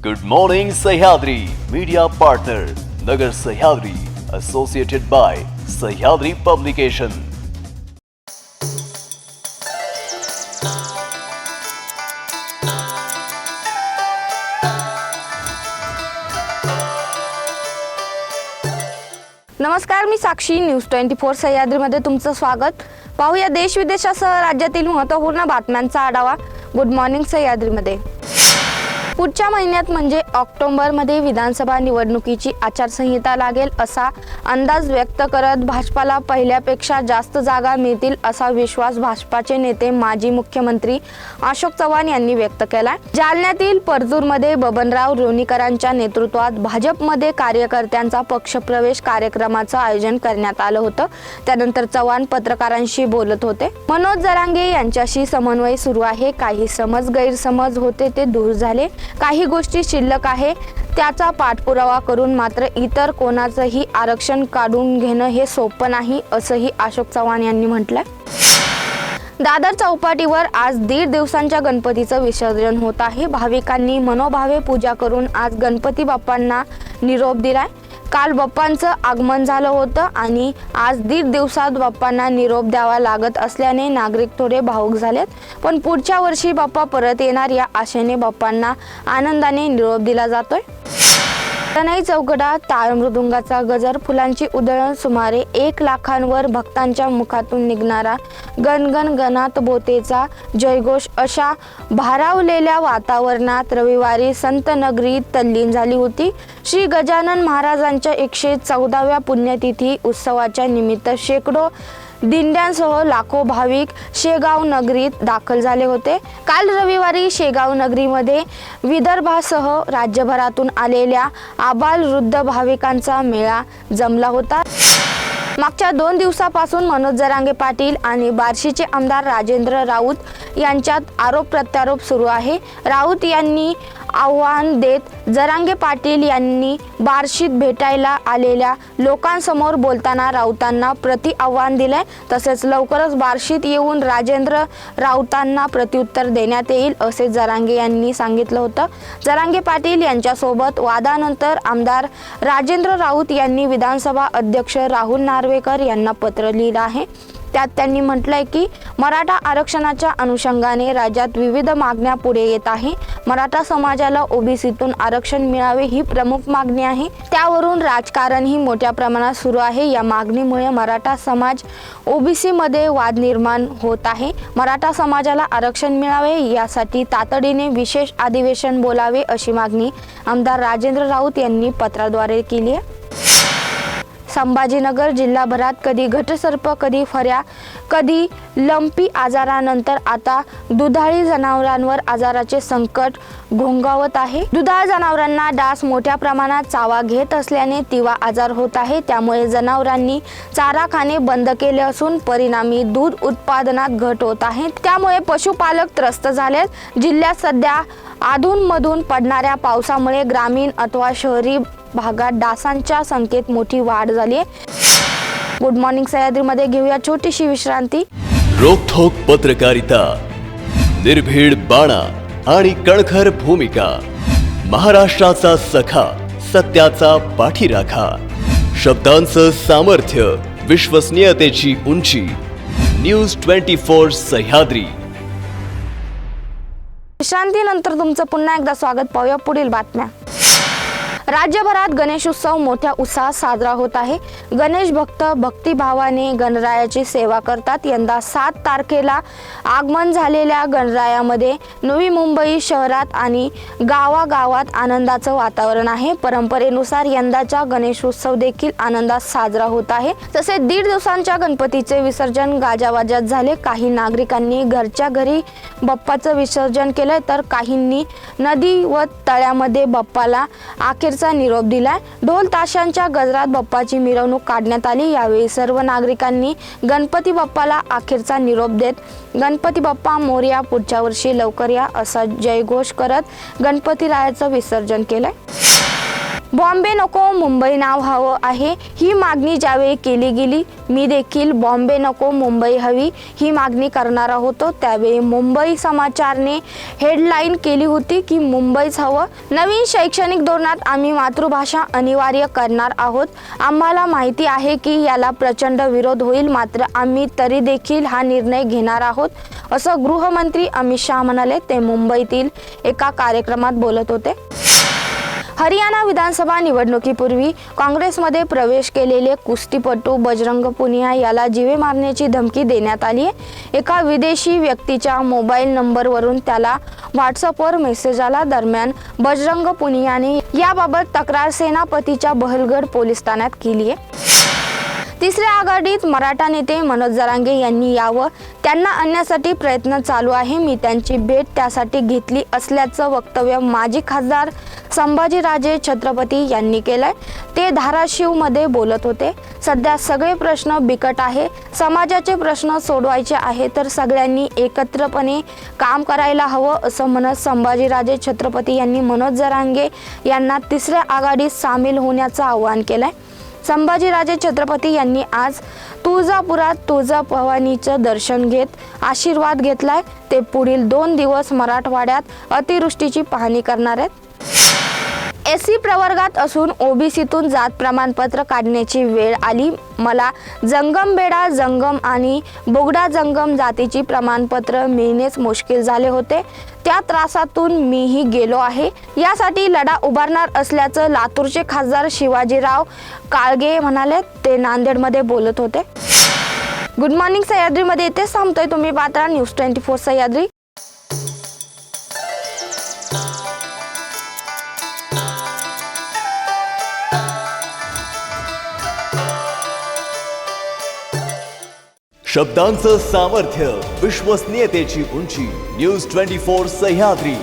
Good morning Sahyadri, media partner Nagar Sahyadri, associated by Sahyadri Publication. नमस्कार, मी साक्षी. News 24 सह्याद्रीमध्ये तुमचं स्वागत. पाहूया देश विदेशासह राज्यातील महत्त्वपूर्ण बातम्यांचा आढावा. गुड मॉर्निंग सह्याद्रीमध्ये. पुढच्या महिन्यात म्हणजे ऑक्टोबरमध्ये विधानसभा निवडणुकीची आचारसंहिता लागेल असा अंदाज व्यक्त करत भाजपाला पहिल्यापेक्षा जास्त जागा मिळतील असा विश्वास भाजपाचे नेते माजी मुख्यमंत्री अशोक चव्हाण यांनी व्यक्त केला. जालन्यातील परतूरमध्ये बबनराव लोणीकरांच्या नेतृत्वात भाजपमध्ये कार्यकर्त्यांचा पक्षप्रवेश कार्यक्रमाचं आयोजन करण्यात आलं होतं. त्यानंतर चव्हाण पत्रकारांशी बोलत होते. मनोज जरांगे यांच्याशी समन्वय सुरू आहे. काही गैरसमज होते ते दूर झाले. काही गोष्टी शिल्लक आहे त्याचा पाठपुरावा करून मात्र इतर कोणाचंही आरक्षण काढून घेणं हे सोपं नाही असंही अशोक चव्हाण यांनी म्हटलंय. दादर चौपाटीवर आज 1.5 दिवसांच्या गणपतीचं विसर्जन होत आहे. भाविकांनी मनोभावे पूजा करून आज गणपती बाप्पांना निरोप दिलाय. काल बाप्पांचं आगमन झालं होतं आणि आज 1.5 दिवसात बाप्पांना निरोप द्यावा लागत असल्याने नागरिक थोडे भावुक झालेत. पण पुढच्या वर्षी बाप्पा परत येणार या आशेने बाप्पांना आनंदाने निरोप दिला जातोय. तनई चौकडात टाळ मृदुंगाचा गजर, फुलांची उधळण, सुमारे 1 लाखांवर भक्तांच्या मुखातून निघणारा गणगण गणात बोतेचा जयघोष अशा भारावलेल्या वातावरणात रविवारी संत नगरी तल्लीन झाली होती. श्री गजानन महाराजांच्या 114व्या पुण्यतिथी उत्सवाच्या निमित्त शेकडो दिंड्यांसह लाखो भाविक शेगाव नगरीत दाखल झाले होते. काल रविवारी शेगाव नगरीमध्ये विदर्भासह राज्यभरातून आलेल्या आबालवृद्ध भाविकांचा मेळा जमला होता. मागच्या 2 दिवसापासून मनोज जरांगे पाटील आणि बार्शीचे आमदार राजेंद्र राऊत यांच्यात आरोप प्रत्यारोप सुरू आहे. राऊत यांनी आव्हान देत जरांगे पाटील यांनी बार्शीत भेटायला आलेल्या लोकांसमोर बोलताना राऊतांना प्रति आव्हान दिले. तसेच लवकरच बार्शीत येऊन राजेंद्र राऊतांना प्रत्युत्तर देण्यात येईल असे जरांगे यांनी सांगितलं होतं. जरांगे पाटील यांच्यासोबत वादानंतर आमदार राजेंद्र राऊत यांनी विधानसभा अध्यक्ष राहुल नार्वेकर यांना पत्र लिहिलं आहे. त्यात त्यांनी म्हटलंय की मराठा आरक्षणाच्या अनुषंगाने राज्यात विविध मागण्या पुढे येत आहे. मराठा समाजाला ओबीसीतून आरक्षण मिळावे ही प्रमुख मागणी आहे. त्यावरून राजकारणही मोठ्या प्रमाणात सुरू आहे. या मागणीमुळे मराठा समाज ओबीसी मध्ये वाद निर्माण होत आहे. मराठा समाजाला आरक्षण मिळावे यासाठी तातडीने विशेष अधिवेशन बोलावे अशी मागणी आमदार राजेंद्र राऊत यांनी पत्राद्वारे केली आहे. संभाजीनगर जिल्हाभरात कधी घटसर्प, कधी फऱ्या, कधी लंपी आजारानंतर आता दुधाळी जनावरांवर आजाराचे संकट घोंगावत आहे. दुधाळ जनावरांना डास मोठ्या प्रमाणात चावा घेत असल्याने तिवा आजार होत आहे. त्यामुळे जनावरांनी चारा खाणे बंद केले असून परिणामी दूध उत्पादनात घट होत आहे. त्यामुळे पशुपालक त्रस्त झालेत. जिल्ह्यात सध्या अधूनमधून पडणाऱ्या पावसामुळे ग्रामीण अथवा शहरी भागात डासांच्या संख्येत मोठी वाढ झाली आहे. गुड मॉर्निंग सह्याद्रीमध्ये घेऊया छोटीशी विश्रांती. रोखोक पत्रकारिता, निर्भीड बाणा आणि कणखर भूमिका, महाराष्ट्राचा सखा, सत्याचा पाठीराखा, शब्दांचं सामर्थ्य, विश्वसनीयतेची उंची. न्यूज 24 सह्याद्री. विश्रांतीनंतर तुमचं पुन्हा एकदा स्वागत. पाहूया पुढील बातम्या. राज्यभरात गणेशोत्सव मोठ्या उत्साहात साजरा होत आहे. गणेश भक्त भक्तिभावाने गणरायाची सेवा करतात. यंदा 7 तारखेला आगमन झालेल्या गणरायामध्ये नवी मुंबई शहरात आणि गावागावात आनंदाचं वातावरण आहे. परंपरेनुसार यंदाचा गणेशोत्सव देखील आनंदात साजरा होत आहे. तसेच 1.5 दिवसांच्या गणपतीचे विसर्जन गाजावाजात झाले. काही नागरिकांनी घरच्या घरी बाप्पाचं विसर्जन केलं तर काहींनी नदी व तळ्यामध्ये बाप्पाला अखेरचा निरोप दिलाय. ढोल ताशांच्या गजरात बाप्पाची मिरवणूक काढण्यात आली. यावेळी सर्व नागरिकांनी गणपती बाप्पाला अखेरचा निरोप देत गणपती बाप्पा मोरया, पुढच्या वर्षी लवकर या असा जयघोष करत गणपती रायाचं विसर्जन केलंय. बॉम्बे नको मुंबई नाव हवं आहे ही मागणी ज्यावेळी केली गेली, मी देखील बॉम्बे नको मुंबई हवी ही मागणी करणार होतो. त्यावेळी मुंबई समाचारने हेडलाईन केली होती की मुंबईच हवं. नवीन शैक्षणिक धोरणात आम्ही मातृभाषा अनिवार्य करणार आहोत. आम्हाला माहिती आहे की याला प्रचंड विरोध होईल, मात्र आम्ही तरी देखील हा निर्णय घेणार आहोत, असं गृहमंत्री अमित शहा म्हणाले. ते मुंबईतील एका कार्यक्रमात बोलत होते. हरियाणा विधानसभा निवडणुकीपूर्वी काँग्रेसमध्ये प्रवेश केलेले कुस्तीपटू बजरंग पुनिया याला जीवे मारण्याची धमकी देण्यात आली आहे. एका विदेशी व्यक्तीच्या मोबाईल नंबरवरून त्याला व्हॉट्सअपवर मेसेज आला. दरम्यान बजरंग पुनियाने याबाबत तक्रार सेनापतीच्या बहलगड पोलीस ठाण्यात केली आहे. तिसऱ्या आघाडीत मराठा नेते मनोज जरांगे यांनी यावं, त्यांना आणण्यासाठी प्रयत्न चालू आहे. मी त्यांची भेट त्यासाठी घेतली असल्याचं वक्तव्य माजी खासदार संभाजीराजे छत्रपती यांनी केलंय. ते धाराशिवमध्ये बोलत होते. सध्या सगळे प्रश्न बिकट आहे. समाजाचे प्रश्न सोडवायचे आहे तर सगळ्यांनी एकत्रपणे काम करायला हवं, असं म्हणत संभाजीराजे छत्रपती यांनी मनोज जरांगे यांना तिसऱ्या आघाडीत सामील होण्याचं आवाहन केलंय. संभाजीराजे छत्रपती यांनी आज तुळजापुरात तुळजाभवानीचं दर्शन घेत आशीर्वाद घेतलाय. ते पुढील 2 दिवस मराठवाड्यात अतिवृष्टीची पाहणी करणार आहेत. एससी प्रवर्गात असून ओबीसीतून जात प्रमाणपत्र काढण्याची वेळ आली. मला जंगम बेडा जंगम आणि बोगडा जंगम जातीची प्रमाणपत्र मिळणेच मुश्किल झाले होते. त्या त्रासातून मीही गेलो आहे. यासाठी लढा उभारणार असल्याचं लातूरचे खासदार शिवाजीराव काळगे म्हणाले. ते नांदेडमध्ये बोलत होते. गुड मॉर्निंग सह्याद्रीमध्ये इथेच थांबतोय. तुम्ही पाहता न्यूज 24 सह्याद्री. शब्दांचं सामर्थ्य, विश्वसनीयतेची उंची. न्यूज 24 सह्याद्री.